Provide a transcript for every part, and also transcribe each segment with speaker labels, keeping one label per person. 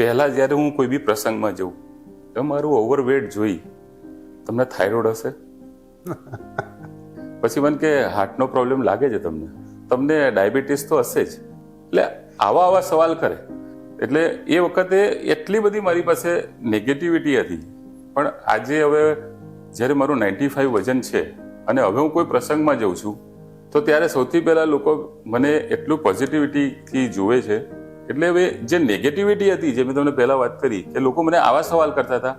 Speaker 1: પહેલાં જ્યારે હું કોઈ બી પ્રસંગમાં જઉં તો મારું ઓવરવેટ જોઈ તમને થાઇરોઇડ હશે, પછી મને કે હાર્ટનો પ્રોબ્લેમ લાગે છે, તમને ડાયાબિટીસ તો હશે જ. એટલે આવા સવાલ કરે. એટલે એ વખતે એટલી બધી મારી પાસે નેગેટિવિટી હતી. પણ આજે હવે જ્યારે મારું 95 વજન છે અને હવે હું કોઈ પ્રસંગમાં જઉં છું તો ત્યારે સૌથી પહેલાં લોકો મને એટલું પોઝિટિવિટીથી જુએ છે. એટલે હવે જે નેગેટિવિટી હતી, જે મેં તમને પહેલાં વાત કરી કે લોકો મને આવા સવાલ કરતા હતા,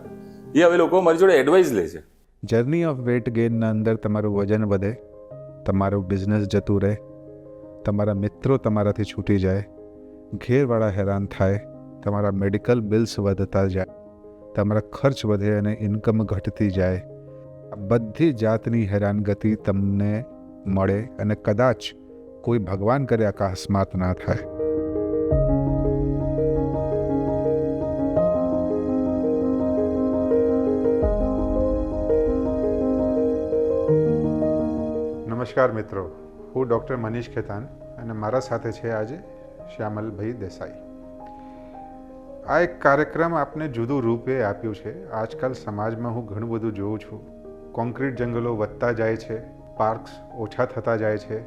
Speaker 1: એ હવે લોકો મારી જોડે એડવાઇસ લે છે.
Speaker 2: જર્ની ઓફ વેટ ગેઇનના અંદર તમારું વજન વધે, તમારું બિઝનેસ જતું રહે, તમારા મિત્રો તમારાથી છૂટી જાય, ઘેરવાળા હેરાન થાય, તમારા મેડિકલ બિલ્સ વધતા જાય, તમારા ખર્ચ વધે અને ઇન્કમ ઘટતી જાય. આ બધી જાતની હેરાનગતિ તમને મળે અને કદાચ કોઈ ભગવાન કરે અકસ્માત ના થાય. નમસ્કાર મિત્રો, હું ડૉક્ટર મનીષ ખેતાન અને મારા સાથે છે આજે શ્યામલભાઈ દેસાઈ. આ એક કાર્યક્રમ આપને જુદું રૂપે આપ્યું છે. આજકાલ સમાજમાં હું ઘણું બધું જોઉં છું. કોન્ક્રીટ જંગલો વધતા જાય છે, પાર્ક્સ ઓછા થતા જાય છે.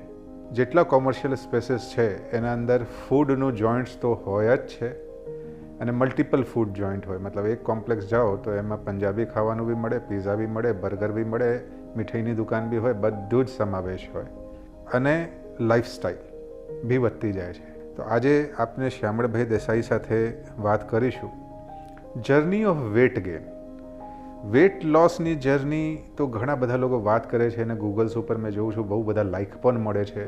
Speaker 2: જેટલા કોમર્શિયલ સ્પેસીસ છે એના અંદર ફૂડનું જોઈન્ટ્સ તો હોય જ છે અને મલ્ટિપલ ફૂડ જોઈન્ટ હોય. મતલબ એક કોમ્પ્લેક્સ જાઓ તો એમાં પંજાબી ખાવાનું બી મળે, પીઝા બી મળે, બર્ગર બી મળે, મીઠાઈની દુકાન બી હોય, બધું જ સમાવેશ હોય અને લાઈફસ્ટાઈલ બી વધતી જાય છે. તો આજે આપને શ્યામળભાઈ દેસાઈ સાથે વાત કરીશું journey of weight gain. Weight લોસની જર્ની તો ઘણા બધા લોકો વાત કરે છે અને ગૂગલ્સ ઉપર મેં જોઉં છું બહુ બધા લાઇક પણ મળે છે.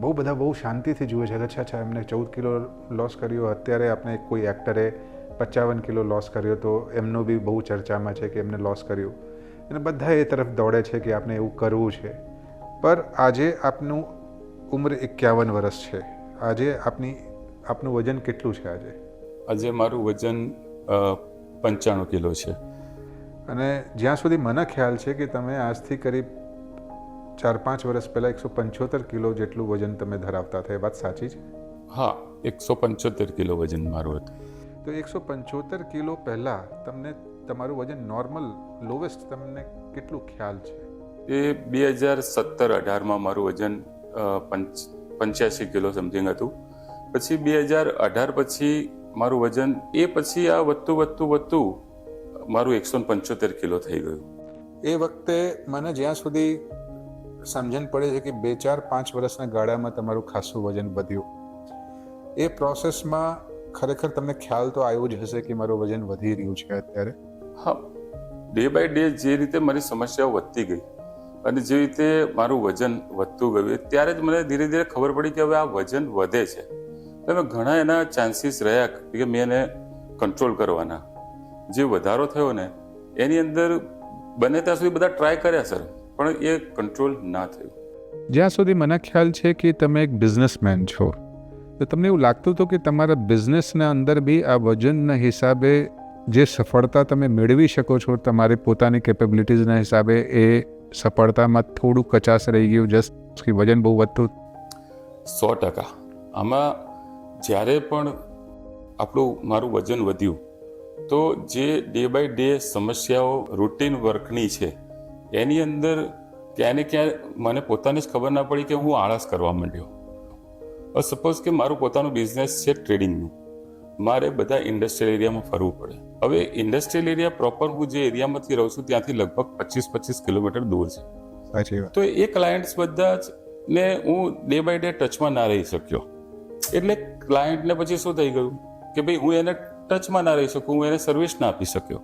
Speaker 2: બહુ બધા બહુ શાંતિથી જુએ છે કે અચ્છા એમને 14 કિલો લોસ કર્યો. અત્યારે આપણે કોઈ એક્ટરે 55 કિલો લોસ કર્યો તો એમનો બી બહુ ચર્ચામાં છે કે એમને લોસ કર્યું અને બધા એ તરફ દોડે છે કે આપણે એવું કરવું છે. પર આજે આપનું ઉંમર 51 વર્ષ છે. આજે આપનું વજન કેટલું છે?
Speaker 1: આજે મારું વજન 95 કિલો છે.
Speaker 2: અને જ્યાં સુધી મને ખ્યાલ છે કે તમે આજથી કરીબ 4-5 વર્ષ પહેલાં 175 કિલો જેટલું વજન તમે ધરાવતા હતા. એ વાત સાચી છે?
Speaker 1: હા, 175 કિલો વજન મારું હતું.
Speaker 2: તો 175 કિલો પહેલાં તમને તમારું વજન નોર્મલ લોવેસ્ટ તમને કેટલું ખ્યાલ છે?
Speaker 1: એ 2017-18માં મારું વજન 85 કિલો સમથિંગ હતું. પછી 2018 પછી મારું વજન પછી આ વધતું મારું 175 કિલો થઈ ગયું.
Speaker 2: એ વખતે મને જ્યાં સુધી સમજણ પડે છે કે 2-4-5 વર્ષના ગાળામાં તમારું ખાસું વજન વધ્યું. એ પ્રોસેસમાં ખરેખર તમને ખ્યાલ તો આવ્યો જ હશે કે મારું વજન વધી રહ્યું છે અત્યારે?
Speaker 1: હા, ડે બાય ડે જે રીતે મારી સમસ્યાઓ વધતી ગઈ અને જે રીતે મારું વજન વધતું ગયું ત્યારે જ મને ધીરે ધીરે ખબર પડી કે હવે આ વજન વધે છે. એટલે ઘણા એના ચાન્સીસ રહ્યા કે મેં એને કંટ્રોલ કરવાના. જે વધારો થયો ને એની અંદર બને ત્યાં સુધી બધા ટ્રાય કર્યા સર, પણ એ કંટ્રોલ ના થયું.
Speaker 2: જ્યાં સુધી મને ખ્યાલ છે કે તમે એક બિઝનેસમેન છો, તો તમને એવું લાગતું હતું કે તમારા બિઝનેસના અંદર બી આ વજનના હિસાબે જે સફળતા તમે મેળવી શકો છો તમારી પોતાની કેપેબિલિટીઝના હિસાબે એ સફળતામાં થોડું કચાશ રહી ગયું જસ્ટ કે વજન બહુ વધતું?
Speaker 1: 100%. આમાં જ્યારે પણ મારું વજન વધ્યું તો જે ડે બાય ડે સમસ્યાઓ રૂટીન વર્કની છે એની અંદર ક્યાં ને ક્યાં મને પોતાને જ ખબર ના પડી કે હું આળસ કરવા માંડ્યો. સપોઝ કે મારું પોતાનું બિઝનેસ છે ટ્રેડિંગનું, મારે બધા ઇન્ડસ્ટ્રીયલ એરિયામાં ફરવું પડે. હવે ઇન્ડસ્ટ્રીયલ એરિયા પ્રોપર હું જે એરિયામાંથી રહું છું ત્યાંથી લગભગ 25 કિલોમીટર દૂર છે.
Speaker 2: સાચી વાત.
Speaker 1: તો એ ક્લાયન્ટ્સ બધા જ ને હું ડે બાય ડે ટચમાં ના રહી શક્યો. એટલે ક્લાયન્ટને પછી શું થઈ ગયું કે ભાઈ હું એને ટચમાં ના રહી શકું, હું એને સર્વિસ ના આપી શક્યો.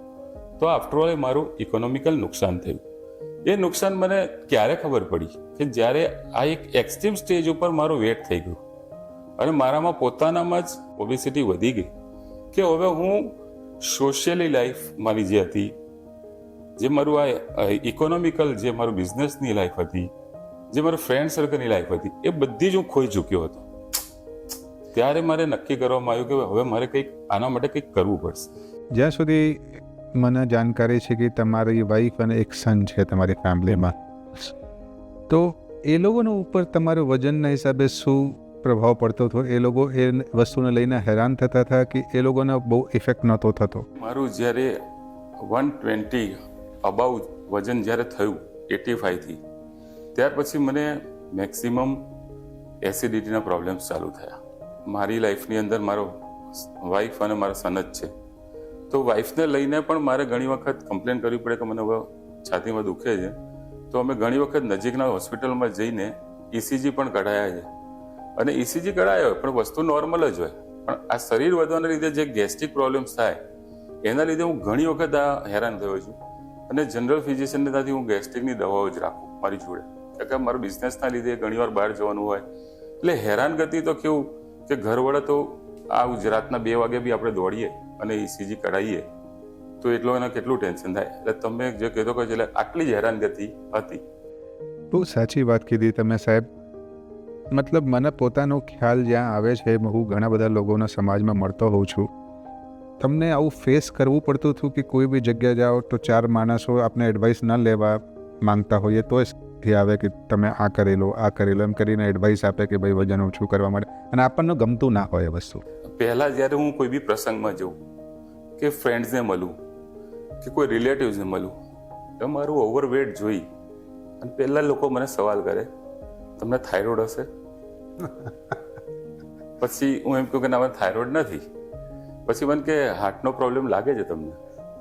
Speaker 1: તો આફ્ટરઓલ એ મારું ઇકોનોમિકલ નુકસાન થયું. એ નુકસાન મને ક્યારે ખબર પડી કે જ્યારે આ એક એક્સ્ટ્રીમ સ્ટેજ ઉપર મારું વેટ થઈ ગયું અને મારામાં પોતાનામાં જ ઓબેસિટી વધી ગઈ કે હવે હું સોશિયલી લાઈફ મારી જે હતી, જે મારું આ ઇકોનોમિકલ જે મારું બિઝનેસની લાઈફ હતી, જે મારું ફ્રેન્ડ સર્કલની લાઈફ હતી, એ બધી જ હું ખોઈ ચૂક્યો હતો. ત્યારે મારે નક્કી કરવામાં આવ્યું કે હવે મારે આના માટે કંઈક કરવું પડશે.
Speaker 2: જ્યાં સુધી મને જાણકારી છે કે તમારી વાઈફ અને એક સન છે તમારી ફેમિલીમાં, તો એ લોકોના ઉપર તમારું વજનના હિસાબે શું પ્રભાવ પડતો હતો? એ લોકો એ વસ્તુને લઈને હેરાન થતા હતા કે એ લોકોને બહુ ઇફેક્ટ નહોતો થતો?
Speaker 1: મારું જ્યારે 120 અબાઉ વજન જ્યારે થયું 85થી, ત્યાર પછી મને મેક્સિમમ એસિડિટીના પ્રોબ્લેમ્સ ચાલુ થયા. મારી લાઈફની અંદર મારો વાઈફ અને મારા સન જ છે, તો વાઈફને લઈને પણ મારે ઘણી વખત કમ્પ્લેન કરવી પડે કે મને હવે છાતીમાં દુખે છે. તો અમે ઘણી વખત નજીકના હોસ્પિટલમાં જઈને ECG પણ કઢાયા છે, અને ECG કઢાયો પણ વસ્તુ નોર્મલ જ હોય, પણ આ શરીર વધવાના લીધે જે ગેસ્ટ્રિક પ્રોબ્લેમ્સ થાય એના લીધે હું ઘણી વખત આ હેરાન થયો છું. અને જનરલ ફિઝિશિયનને ત્યાંથી હું ગેસ્ટ્રિકની દવાઓ જ રાખું મારી જોડે, કારણ કે મારું બિઝનેસના લીધે ઘણીવાર બહાર જવાનું હોય, એટલે હેરાનગતિ તો કેવું કે ઘરવાળા તો આ રાતના 2 વાગે બી આપણે દોડીએ અને ECG કઢાવીએ તો એટલો એને કેટલું ટેન્શન થાય. એટલે તમે જે કહેતો કહો એટલે આટલી જ હેરાનગતિ હતી.
Speaker 2: બહુ સાચી વાત કીધી તમે સાહેબ. મતલબ મને પોતાનો ખ્યાલ જ્યાં આવે છે, હું ઘણા બધા લોકોના સમાજમાં મળતો હોઉં છું. તમને આવું ફેસ કરવું પડતું હતું કે કોઈ બી જગ્યાએ જાઓ તો 4 માણસો આપણે એડવાઇસ ન લેવા માંગતા હોઈએ તો જ આવે કે તમે આ કરી લો એમ કરીને એડવાઇસ આપે કે ભાઈ વજન ઓછું કરવા માટે, અને આપણને ગમતું ના હોય એ વસ્તુ?
Speaker 1: પહેલાં જ્યારે હું કોઈ બી પ્રસંગમાં જઉં કે ફ્રેન્ડ્સને મળું કે કોઈ રિલેટિવ્સને મળું તો મારું ઓવરવેટ જોઈ અને પહેલાં લોકો મને સવાલ કરે, તમને થાઇરોઇડ હશે? પછી હું એમ કહું કે ના, મને થાઇરોઇડ નથી. પછી મને કે હાર્ટનો પ્રોબ્લેમ લાગે છે તમને?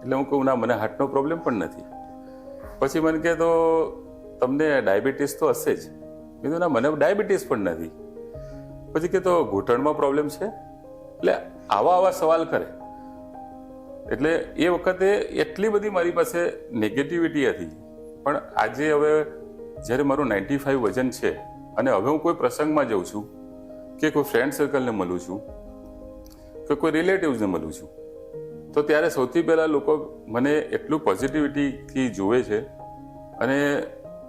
Speaker 1: એટલે હું કહું ના, મને હાર્ટનો પ્રોબ્લેમ પણ નથી. પછી મને કહે તો તમને ડાયાબિટીસ તો હશે જ? મેં કીધું ના, મને ડાયાબિટીસ પણ નથી. પછી કે તો ઘૂંટણમાં પ્રોબ્લેમ છે? એટલે આવા સવાલ કરે. એટલે એ વખતે એટલી બધી મારી પાસે નેગેટિવિટી હતી. પણ આજે હવે જ્યારે મારું 95 વજન છે અને હવે હું કોઈ પ્રસંગમાં જાઉં છું કે કોઈ ફ્રેન્ડ સર્કલને મળું છું કે કોઈ રિલેટિવ્સને મળું છું, તો ત્યારે સૌથી પહેલાં લોકો મને એટલું પોઝિટિવિટીથી જુએ છે અને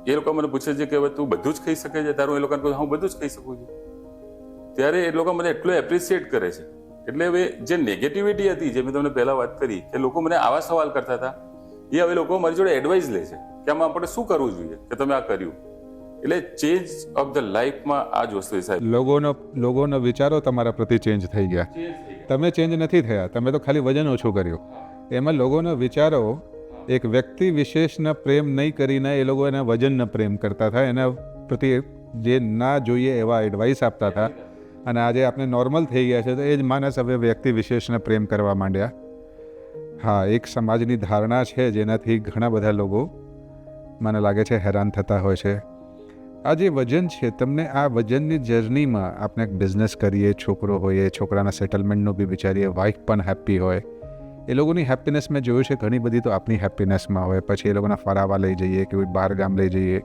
Speaker 1: એ લોકો મને પૂછે છે કે હવે તું બધું જ ખાઈ શકે છે? તારું? એ લોકોને કહું હું બધું જ ખાઈ શકું છું. ત્યારે એ લોકો મને એટલું એપ્રિશિએટ કરે છે. એટલે હવે જે નેગેટિવિટી હતી, જે મેં તમને પહેલાં વાત કરી કે લોકો મને આવા સવાલ કરતા હતા, એ હવે લોકો મારી જોડે એડવાઇસ લે છે કે આમાં આપણે શું કરવું જોઈએ કે તમે આ કર્યું. એટલે ચેન્જ ઓફ ધ લાઈફમાં આ જ વસ્તુ છે સાહેબ.
Speaker 2: લોકોનો વિચારો તમારા પ્રતિ ચેન્જ થઈ ગયા. તમે ચેન્જ નથી થયા, તમે તો ખાલી વજન ઓછું કર્યું. એમાં લોકોના વિચારો એક વ્યક્તિ વિશેષના પ્રેમ નહીં કરીને એ લોકો એના વજનના પ્રેમ કરતા હતા, એના પ્રતિ જે ના જોઈએ એવા એડવાઇસ આપતા હતા. અને આજે આપણે નોર્મલ થઈ ગયા છે તો એ જ માણસ હવે વ્યક્તિ વિશેષને પ્રેમ કરવા માંડ્યા. હા, એક સમાજની ધારણા છે જેનાથી ઘણા બધા લોકો મને લાગે છે હેરાન થતા હોય છે. આ જે વજન છે, તમને આ વજનની જર્નીમાં આપણે એક બિઝનેસ કરીએ, છોકરો હોઈએ, છોકરાના સેટલમેન્ટનું બી વિચારીએ, વાઈફ પણ હેપ્પી હોય, એ લોકોની હેપ્પીનેસ મેં જોયું છે ઘણી બધી તો આપણી હેપ્પીનેસમાં હોય. પછી એ લોકોના ફરાવા લઈ જઈએ કે કોઈ બહાર ગામ લઈ જઈએ,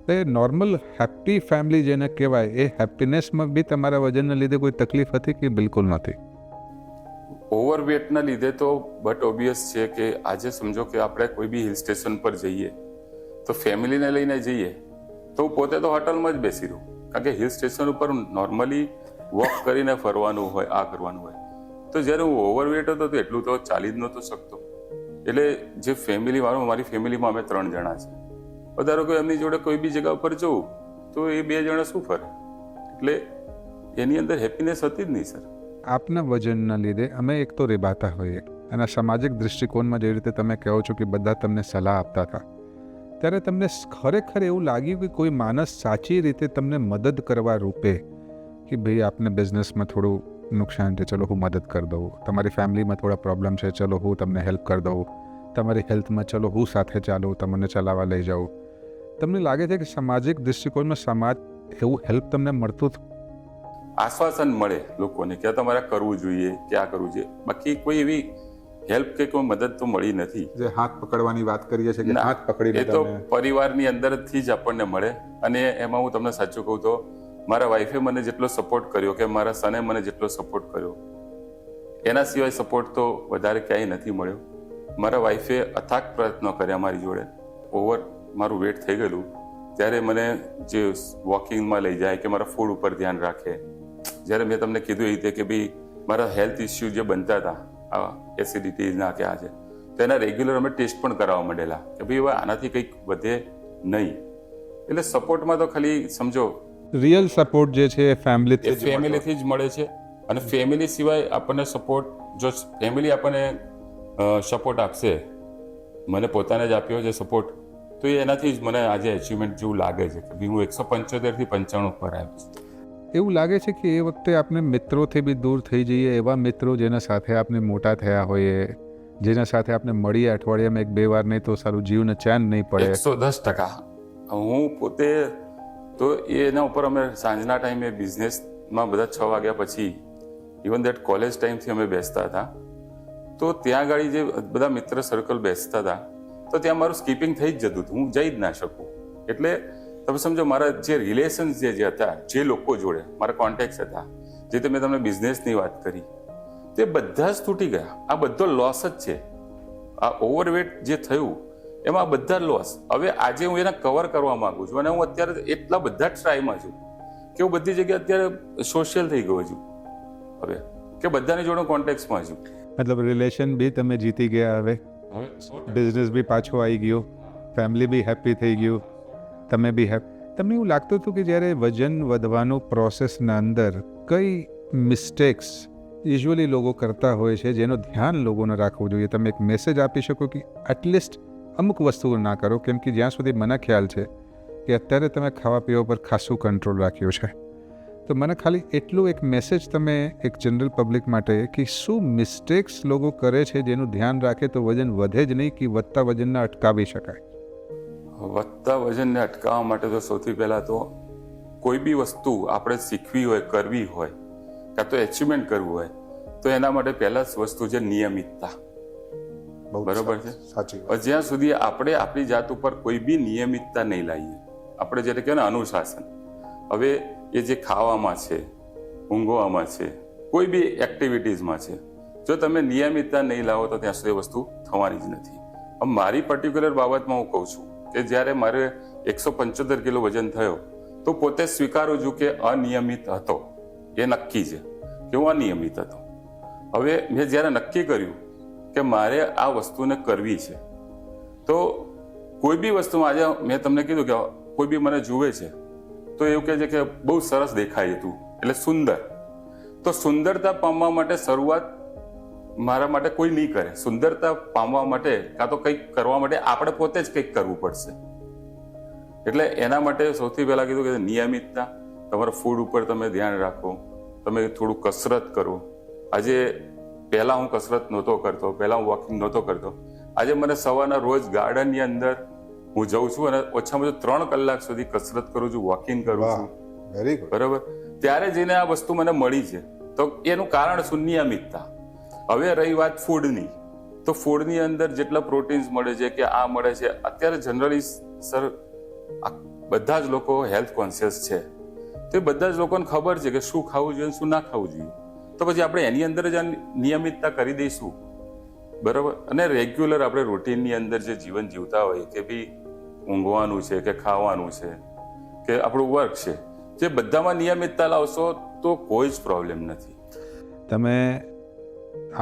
Speaker 2: તો એ નોર્મલ હેપ્પી ફેમિલી જેને કહેવાય, એ હેપ્પીનેસમાં બી તમારા વજનના લીધે કોઈ તકલીફ હતી કે બિલકુલ નથી?
Speaker 1: ઓવરવેટના લીધે તો બટ ઓબ્વિયસ છે કે આજે સમજો કે આપણે કોઈ બી હિલ સ્ટેશન પર જઈએ તો ફેમિલીને લઈને જઈએ તો પોતે તો હોટલમાં જ બેસી રહું, કારણ કે હિલ સ્ટેશન ઉપર નોર્મલી વોક કરીને ફરવાનું હોય, આ કરવાનું હોય. તો જ્યારે હું ઓવરવેટ હતો તો એટલું તો ચાલી જ નહોતો શકતો. એટલે જે ફેમિલીવાળું, મારી ફેમિલીમાં અમે 3 જણા છે. વધારો કે એમની જોડે કોઈ બી જગ્યા ઉપર જવું તો એ 2 જણા શું ફરે? એટલે એની અંદર હેપીનેસ હતી જ નહીં સર.
Speaker 2: આપના વજનના લીધે અમે એક તો રેબાતા હોઈએ, અને સામાજિક દૃષ્ટિકોણમાં જે રીતે તમે કહો છો કે બધા તમને સલાહ આપતા હતા, ત્યારે તમને ખરેખર એવું લાગ્યું કે કોઈ માણસ સાચી રીતે તમને મદદ કરવા રૂપે કે ભાઈ આપને બિઝનેસમાં થોડું નુકસાન છે, ચલો હું મદદ કરી દઉં, તમારી ફેમિલીમાં થોડા પ્રોબ્લેમ છે, ચલો હું તમને હેલ્પ કરી દઉં, તમારી હેલ્થમાં ચલો હું સાથે ચાલું, તમને ચલાવવા લઈ જાઉં. તમને લાગે છે કે સામાજિક દૃષ્ટિકોણમાં સમાજ એવું હેલ્પ તમને મળતું હતું?
Speaker 1: આશ્વાસન મળે લોકોને કે તમારે કરવું જોઈએ કે આ કરવું જોઈએ, બાકી કોઈ એવી હેલ્પ કે કોઈ મદદ તો મળી નથી.
Speaker 2: જે હાથ પકડવાની વાત કરીએ છીએ કે હાથ પકડીને,
Speaker 1: એ તો પરિવારની અંદરથી જ આપણને મળે. અને એમાં હું તમને સાચું કહું તો મારા વાઈફે મને જેટલો સપોર્ટ કર્યો કે મારા સને મને જેટલો સપોર્ટ કર્યો, એના સિવાય સપોર્ટ તો વધારે ક્યાંય નથી મળ્યો. મારા વાઈફે અથાગ પ્રયત્નો કર્યા મારી જોડે. મારું વેટ થઈ ગયેલું ત્યારે મને જે વોકિંગમાં લઈ જાય કે મારા ફૂડ ઉપર ધ્યાન રાખે. જ્યારે મેં તમને કીધું એ રીતે કે ભાઈ મારા હેલ્થ ઇસ્યુ જે બનતા હતા, આ એસિડિટીના કે આ છે, તો એના રેગ્યુલર અમે ટેસ્ટ પણ કરાવવા માંડેલા કે ભાઈ હવે આનાથી કંઈક વધે નહીં. એટલે સપોર્ટમાં તો ખાલી સમજો
Speaker 2: રિયલ સપોર્ટ જે છે એ ફેમિલીથી
Speaker 1: એ ફેમિલીથી જ મળે છે. અને ફેમિલી સિવાય આપણને સપોર્ટ, જો ફેમિલી આપણને સપોર્ટ આપશે, મને પોતાને જ આપ્યો છે સપોર્ટ, તો એ એનાથી જ મને આજે અચીવમેન્ટ જેવું લાગે છે કે હું 175 થી 95 પર આવ્યો છું.
Speaker 2: એવું લાગે છે કે એ વખતે આપણે મિત્રોથી બી દૂર થઈ જઈએ, એવા મિત્રો જેના સાથે આપણે મોટા થયા હોઈએ, જેના સાથે આપણે મળીએ અઠવાડિયામાં 1-2 વાર, નહીં તો સારું જીવને ચેન નહીં પડે.
Speaker 1: 110%. હું પોતે તો એના ઉપર અમે સાંજના ટાઈમે બિઝનેસમાં બધા 6 વાગ્યા પછી, ઇવન દેટ કોલેજ ટાઈમથી અમે બેસતા હતા, તો ત્યાં આગળ જે બધા મિત્ર સર્કલ બેસતા હતા, તો ત્યાં મારું સ્કીપિંગ થઈ જ જતું હતું, હું જઈ જ ના શકું. એટલે તમે સમજો, મારા જે રિલેશન્સ જે હતા, જે લોકો જોડે મારા કોન્ટેક્ટ હતા, જે મેં તમને બિઝનેસની વાત કરી, તે બધા જ તૂટી ગયા. આ બધો લોસ જ છે. આ ઓવરવેટ જે થયું એમાં બધા લોસ. હવે આજે હું એને કવર કરવા માંગુ છું, અને હું અત્યારે એટલા બધા જ ટ્રાયમાં છું કે હું બધી જગ્યાએ અત્યારે સોશિયલ થઈ ગયો છું. હવે કે બધાની જોડે કોન્ટેક્ટમાં છું.
Speaker 2: મતલબ રિલેશન બી તમે જીતી ગયા, હવે બિઝનેસ બી પાછો આવી ગયો, ફેમિલી બી હેપી થઈ ગયું, તમે બી હેપી. તમને એવું લાગતું હતું કે જ્યારે વજન વધવાનું પ્રોસેસના અંદર કઈ મિસ્ટેક્સ યુઝ્યુઅલી લોકો કરતા હોય છે જેનું ધ્યાન લોકોને રાખવું જોઈએ? તમે એક મેસેજ આપી શકો કે એટલીસ્ટ અમુક વસ્તુઓ ના કરો, કેમ કે જ્યાં સુધી મને ખ્યાલ છે કે અત્યારે તમે ખાવા પીવા પર ખાસું કંટ્રોલ રાખ્યો છે, તો મને ખાલી એટલું એક મેસેજ તમે એક જનરલ પબ્લિક માટે કે શું મિસ્ટેક્સ લોકો કરે છે જેનું ધ્યાન રાખે તો વજન વધે જ નહીં, કે વધતા વજનને અટકાવી શકાય?
Speaker 1: વધતા વજનને અટકાવવા માટે તો સૌથી પહેલાં તો કોઈ બી વસ્તુ આપણે શીખવી હોય, કરવી હોય, કાં તો એચિવમેન્ટ કરવું હોય, તો એના માટે પહેલાં જ વસ્તુ છે નિયમિતતા. બરોબર છે?
Speaker 2: સાચી.
Speaker 1: જ્યાં સુધી આપણે આપણી જાત ઉપર કોઈ બી નિયમિતતા નહીં લાવીએ, આપણે જ્યારે કહેવાય ને અનુશાસન, હવે એ જે ખાવામાં છે, ઊંઘવામાં છે, કોઈ બી એક્ટિવિટીઝમાં છે, જો તમે નિયમિતતા નહીં લાવો તો ત્યાં સુધી વસ્તુ થવાની જ નથી. મારી પર્ટિક્યુલર બાબતમાં હું કહું છું કે જ્યારે મારે 175 કિલો વજન થયો, તો પોતે સ્વીકારું છું કે અનિયમિત હતો. એ નક્કી છે કે હું અનિયમિત હતો. હવે મેં જ્યારે નક્કી કર્યું કે મારે આ વસ્તુને કરવી છે, તો કોઈ બી વસ્તુમાં, આજે મેં તમને કીધું કે કોઈ બી મને જુએ છે તો એવું કહે છે કે બહુ સરસ દેખાય તું, એટલે સુંદર. તો સુંદરતા પામવા માટે શરૂઆત મારા માટે કોઈ નહીં કરે. સુંદરતા પામવા માટે કાં તો કંઈક કરવા માટે આપણે પોતે જ કંઈક કરવું પડશે. એટલે એના માટે સૌથી પહેલાં કીધું કે નિયમિતતા, તમારા ફૂડ ઉપર તમે ધ્યાન રાખો, તમે થોડું કસરત કરો. આજે પહેલાં હું કસરત નહોતો કરતો, પહેલાં હું વોકિંગ નહોતો કરતો. આજે મને સવારના રોજ ગાર્ડનની અંદર હું જઉં છું અને ઓછામાં ઓછું 3 કલાક સુધી કસરત કરું છું, વોકિંગ કરું છું.
Speaker 2: Very good.
Speaker 1: બરાબર. ત્યારે જઈને આ વસ્તુ મને મળી છે. તો એનું કારણ શું? નિયમિતતા. હવે રહી વાત ફૂડની, તો ફૂડની અંદર જેટલા પ્રોટીન્સ મળે છે કે આ મળે છે, અત્યારે જનરલી સર બધા જ લોકો હેલ્થ કોન્શિયસ છે, તો એ બધા જ લોકોને ખબર છે કે શું ખાવું જોઈએ, શું ના ખાવું જોઈએ. તો પછી આપણે એની અંદર જ નિયમિતતા કરી દઈશું, બરાબર. અને રેગ્યુલર આપણે રૂટીનની અંદર જે જીવન જીવતા હોય, કે ભાઈ ઊંઘવાનું છે, કે ખાવાનું છે, કે આપણું વર્ક છે, જે બધામાં નિયમિતતા લાવશો તો કોઈ જ પ્રોબ્લેમ નથી.
Speaker 2: તમે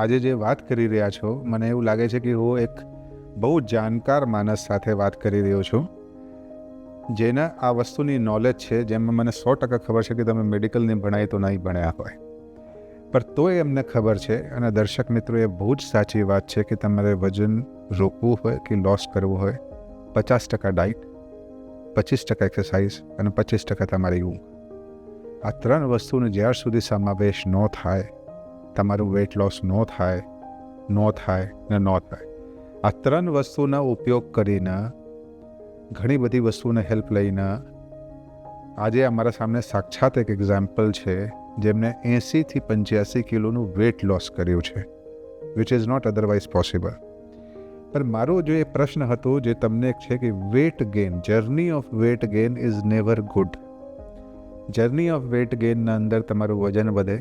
Speaker 2: આજે જે વાત કરી રહ્યા છો, મને એવું લાગે છે કે હું એક બહુ જાણકાર માણસ સાથે વાત કરી રહ્યો છું, જેના આ વસ્તુની નોલેજ છે, જેમાં મને 100% ખબર છે કે તમે મેડિકલને ભણાય તો નહીં ભણ્યા હોય, પણ તોય એમને ખબર છે. અને દર્શક મિત્રો, એ બહુ જ સાચી વાત છે કે તમારે વજન રોકવું હોય કે લોસ કરવું હોય, 50% ડાયટ, 25% એક્સરસાઇઝ અને 25% તમારી ઊંઘ, આ 3 વસ્તુનો જ્યાર સુધી સમાવેશ ન થાય, તમારું વેઇટ લોસ ન થાય. આ 3 વસ્તુના ઉપયોગ કરીને, ઘણી બધી વસ્તુને હેલ્પ લઈને, આજે અમારા સામે સાક્ષાત એક એક્ઝામ્પલ છે જેમને 80 થી 85 કિલોનું વેઇટ લોસ કર્યું છે, which is not otherwise possible. પણ મારો જો એ પ્રશ્ન હતો જે તમને એક છે કે weight gain, journey of weight gain is never good. Journey of weight ગેઇનના અંદર તમારું વજન વધે,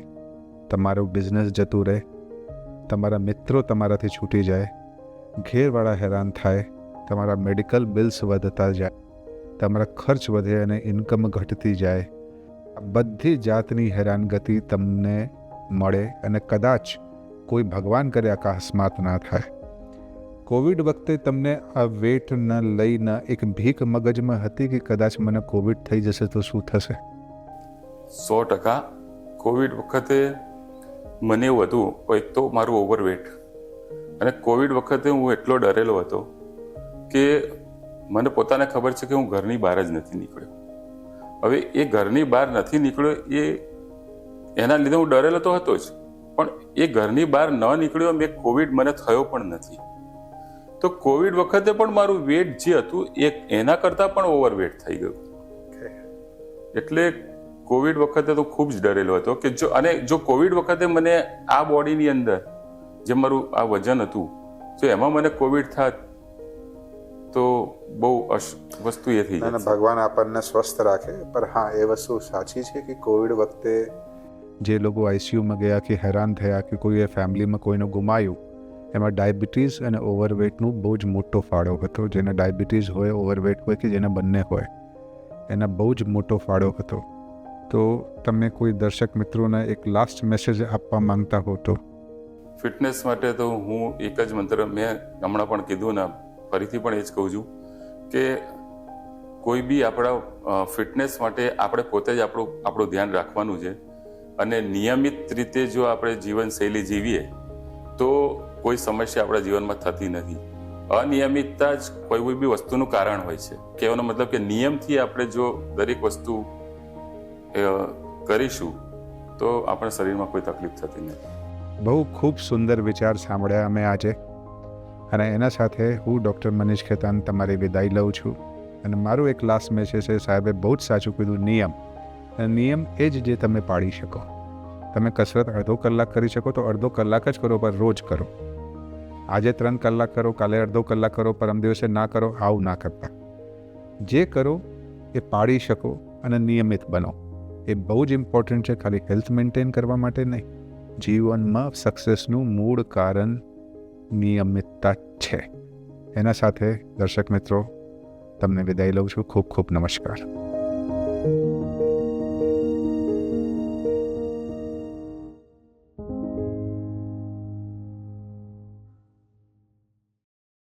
Speaker 2: તમારું બિઝનેસ જતું રહે, તમારા મિત્રો તમારાથી છૂટી જાય, ઘેરવાળા હેરાન થાય, તમારા મેડિકલ બિલ્સ વધતા જાય, તમારા ખર્ચ વધે અને ઇન્કમ ઘટતી જાય. બધી જાતની હેરાનગતિ તમને મળે અને કદાચ કોઈ ભગવાન કરે અકસ્માત ના થાય. કોવિડ વખતે તમને આ વેટને લઈને એક ભીખ મગજમાં હતી કે કદાચ મને કોવિડ થઈ જશે તો શું થશે,
Speaker 1: 100% કોવિડ વખતે મને એવું હતું, એક તો મારું ઓવરવેટ, અને કોવિડ વખતે હું એટલો ડરેલો હતો કે મને પોતાને ખબર છે કે હું ઘરની બહાર જ નથી નીકળ્યો. હવે એ ઘરની બહાર નથી નીકળ્યો એના લીધે હું ડરેલો તો હતો જ, પણ એ ઘરની બહાર ન નીકળ્યો મેં કોવિડ મને થયો પણ નથી. તો કોવિડ વખતે પણ મારું વેટ જે હતું એના કરતાં પણ ઓવરવેટ થઈ ગયું. એટલે કોવિડ વખતે તો ખૂબ જ ડરેલો હતો કે જો કોવિડ વખતે મને આ બોડીની અંદર જે મારું આ વજન હતું, જો એમાં મને કોવિડ થાત તો બહુ વસ્તુ એ થઈ જાય.
Speaker 2: ભગવાન આપણને સ્વસ્થ રાખે. પર હા, એ વસ્તુ સાચી છે કે કોવિડ વખતે જે લોકો આઈસીયુમાં ગયા કે હેરાન થયા કે કોઈએ ફેમિલીમાં કોઈનું ગુમાયું, એમાં ડાયાબિટીસ અને ઓવરવેટનું બહુ જ મોટો ફાળો હતો. જેને ડાયાબિટીસ હોય, ઓવરવેટ હોય કે જેને બંને હોય, એના બહુ જ મોટો ફાળો હતો. તો તમે કોઈ દર્શક મિત્રોને એક લાસ્ટ મેસેજ આપવા માંગતા હો તો?
Speaker 1: ફિટનેસ માટે તો હું એક જ મંત્ર મેં હમણાં પણ કીધું ને, ફરીથી પણ એ જ કહું છું કે કોઈ બી આપણા ફિટનેસ માટે આપણે પોતે જ આપણું ધ્યાન રાખવાનું છે. અને નિયમિત રીતે જો આપણે જીવનશૈલી જીવીએ તો કોઈ સમસ્યા આપણા જીવનમાં થતી નથી. અનિયમિતતા જ કોઈ બી વસ્તુનું કારણ હોય છે. કહેવાનો મતલબ કે નિયમથી આપણે જો દરેક વસ્તુ કરીશું તો આપણા શરીરમાં કોઈ તકલીફ થતી નથી.
Speaker 2: બહુ ખૂબ સુંદર વિચાર સાંભળ્યા અમે આજે, અને એના સાથે હું ડૉક્ટર મનીષ ખેતાન તમારી વિદાય લઉં છું. અને મારું એક લાસ્ટ મેસેજ છે, સાહેબે બહુ જ સાચું કીધું, નિયમ. અને નિયમ એ જ જે તમે પાડી શકો. તમે કસરત અડધો કલાક કરી શકો તો અડધો કલાક જ કરો, પણ રોજ કરો. આજે 3 કલાક કરો, કાલે અડધો કલાક કરો, પરમ દિવસે ના કરો, આવું ના કરતા. જે કરો એ પાડી શકો અને નિયમિત બનો. એ બહુ જ ઇમ્પોર્ટન્ટ છે, ખાલી હેલ્થ મેન્ટેન કરવા માટે નહીં. જીવનમાં સક્સેસનું મૂળ કારણ નિયમિતતા છે. એના સાથે દર્શક મિત્રો તમને વિદાય લઉં છું. ખૂબ ખૂબ નમસ્કાર.